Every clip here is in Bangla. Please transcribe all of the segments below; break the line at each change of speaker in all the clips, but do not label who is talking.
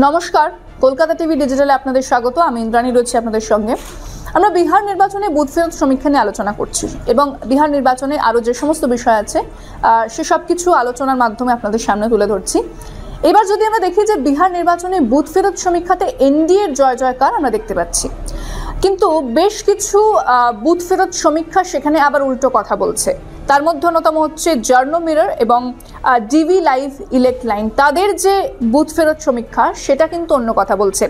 নমস্কার, কলকাতা টিভি ডিজিটালে আপনাদের স্বাগত। আমি ইন্দ্রাণী রয়েছি আপনাদের সঙ্গে। আমরা বিহার নির্বাচনে বুথ ফেরত সমীক্ষা নিয়ে আলোচনা করছি এবং বিহার নির্বাচনে আরও যে সমস্ত বিষয় আছে সেসব কিছু আলোচনার মাধ্যমে আপনাদের সামনে তুলে ধরছি। এবার যদি আমরা দেখি যে বিহার নির্বাচনে বুথ ফেরত সমীক্ষাতে এনডিএর জয় জয়কার আমরা দেখতে পাচ্ছি, কিন্তু বেশ কিছু বুথ ফেরত সমীক্ষা সেখানে আবার উল্টো কথা বলছে। তার মধ্যে অন্যতম হচ্ছে জার্নো মিরর এবং ডিভি লাইভ ইলেক্ট লাইন। তাদের যে বুথ ফেরত সমীক্ষা সেটা কিন্তু অন্য কথা বলছে।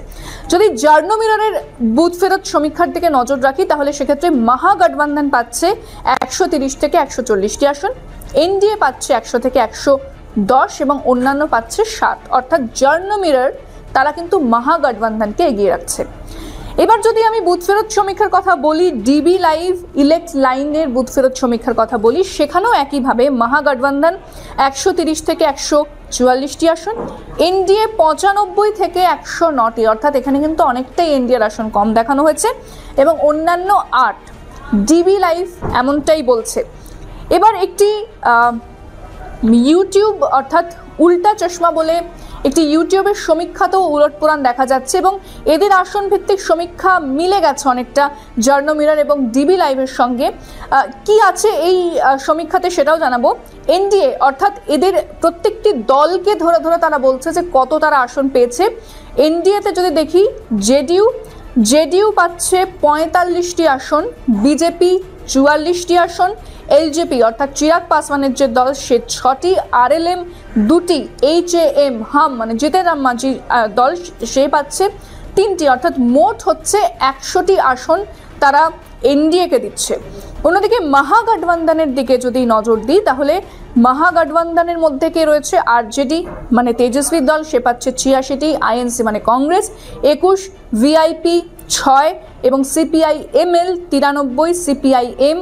যদি জার্নো মিররের বুথ ফেরত সমীক্ষার দিকে নজর রাখি তাহলে সেক্ষেত্রে মহাগঠবন্ধন পাচ্ছে 130 থেকে 140টি আসন, এনডিএ পাচ্ছে 100 থেকে 110 এবং অন্যান্য পাচ্ছে 7। অর্থাৎ জার্নো মিরর তারা কিন্তু মহাগঠবন্ধনকে এগিয়ে রাখছে। এবার যদি আমি বুথ ফেরত সমীক্ষার কথা বলি, ডিবি লাইভ ইলেক্ট লাইনের বুথ ফেরত সমীক্ষার কথা বলি, সেখানেও একইভাবে মহাগঠবন্ধন 130 থেকে 144টি আসন, এনডিএ 95 থেকে 109টি। অর্থাৎ এখানে কিন্তু অনেকটাই এনডিএর আসন কম দেখানো হয়েছে এবং অন্যান্য 8। ডিবি লাইভ এমনটাই বলছে। এবার একটি ইউটিউব অর্থাৎ উল্টা চশমা বলে একটি ইউটিউবের সমীক্ষাতেও উলটপুরাণ দেখা যাচ্ছে এবং এদের আসন ভিত্তিক সমীক্ষা মিলে গেছে অনেকটা জার্নো মিরর এবং ডিবি লাইভের সঙ্গে। কি আছে এই সমীক্ষাতে সেটাও জানাবো। এনডিএ অর্থাৎ এদের প্রত্যেকটি দলকে ধরে ধরে তারা বলছে যে কত তারা আসন পেয়েছে। এনডিএতে যদি দেখি, জেডিইউ পাচ্ছে 45টি আসন, বিজেপি 44টি আসন, এলজেপি অর্থাৎ চিরাগ পাসওয়ানের যে দল সে 6টি, আরএলএম 2টি, এইচএএম হাম মানে জিতেন রাম মাঝি দল সে পাচ্ছে 3টি। অর্থাৎ মোট হচ্ছে 100টি আসন তারা এনডিএকে দিচ্ছে। অন্যদিকে মহাগঠবন্ধনের দিকে যদি নজর দিই তাহলে মহাগঠবন্ধনের মধ্যে কে রয়েছে? আরজেডি মানে তেজস্বী দল, সে পাচ্ছে 86টি, আইএনসি মানে কংগ্রেস 21, ভিআইপি 6 এবং সিপিআইএমএল 93, সিপিআইএম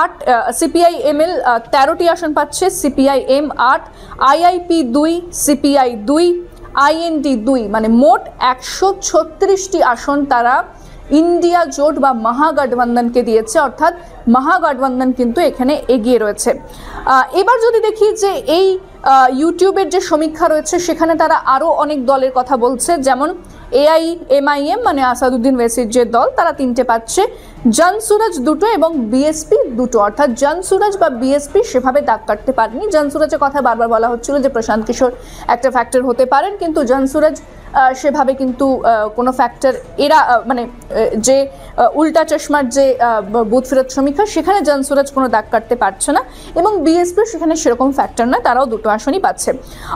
8, সিপিআইএমএল 13টি আসন পাচ্ছে, সিপিআইএম 8, আইআইপি 2, সিপিআই 2, আইএনডি 2 মানে মোট 136টি আসন তারা ইন্ডিয়া জোট বা মহাগঠবন্ধনকে দিয়েছে। অর্থাৎ মহাগঠবন্ধন কিন্তু এখানে এগিয়ে রয়েছে। এবার যদি দেখি যে এই ইউটিউবের যে সমীক্ষা রয়েছে সেখানে তারা আরও অনেক দলের কথা বলছে, যেমন এআইএমআইএম মানে আসাদুদ্দিন ওয়েসির যে দল তারা 3টে পাচ্ছে, জনসুরাজ 2টো এবং বিএসপি 2টো। অর্থাৎ জনসুরাজ বা বিএসপি সেভাবে দাগ কাটতে পারেনি। জনসুরাজের কথা বারবার বলা হচ্ছিল যে প্রশান্ত কিশোর একটা ফ্যাক্টর হতে পারেন, কিন্তু জনসুরাজ সেভাবে কিন্তু কোনো ফ্যাক্টর এরা মানে যে উল্টা চশমার যে বুথ ফেরত সমীক্ষা সেখানে জনসুরাজ কোনো দাগ কাটতে পারছে না এবং বিএসপি সেখানে সেরকম ফ্যাক্টর নয়, তারাও 2টো আসনই পাচ্ছে।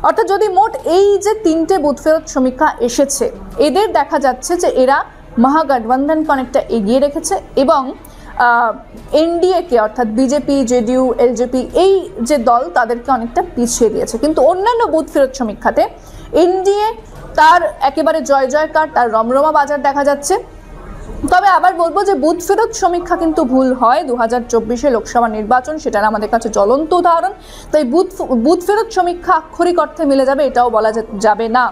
অর্থাৎ যদি মোট এই যে 3টে বুথ ফেরত সমীক্ষা এসেছে এদের দেখা যাচ্ছে যে এরা মহাগঠবন্ধনকে অনেকটা এগিয়ে রেখেছে এবং এনডিএকে অর্থাৎ বিজেপি, জেডিইউ, এলজেপি এই যে দল তাদেরকে অনেকটা পিছিয়ে দিয়েছে। কিন্তু অন্যান্য বুথ ফেরত সমীক্ষাতে এনডিএ তার একেবারে জয় জয়কার, তার রমরমা বাজার দেখা যাচ্ছে। তবে আবার বলবো যে বুথ ফেরত সমীক্ষা কিন্তু ভুল হয়। 2024 লোকসভা নির্বাচন সেটার আমাদের কাছে জ্বলন্ত উদাহরণ। তাই বুথ ফেরত সমীক্ষা আক্ষরিক অর্থে মিলে যাবে এটাও বলা যাবে না।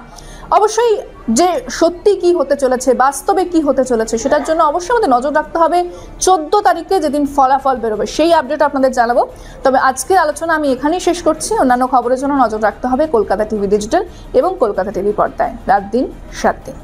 অবশ্যই যে সত্যি কি হতে চলেছে, বাস্তবে কি হতে চলেছে সেটার জন্য অবশ্যই আমাদের নজর রাখতে হবে। 14 তারিখে যেদিন ফলাফল বেরোবে সেই আপডেট আপনাদের জানাবো। তবে আজকের আলোচনা আমি এখানেই শেষ করছি। অন্যান্য খবরের জন্য নজর রাখতে হবে কলকাতা টিভি ডিজিটাল এবং কলকাতা টিভি পর্দায় রাত দিন 7 দিন।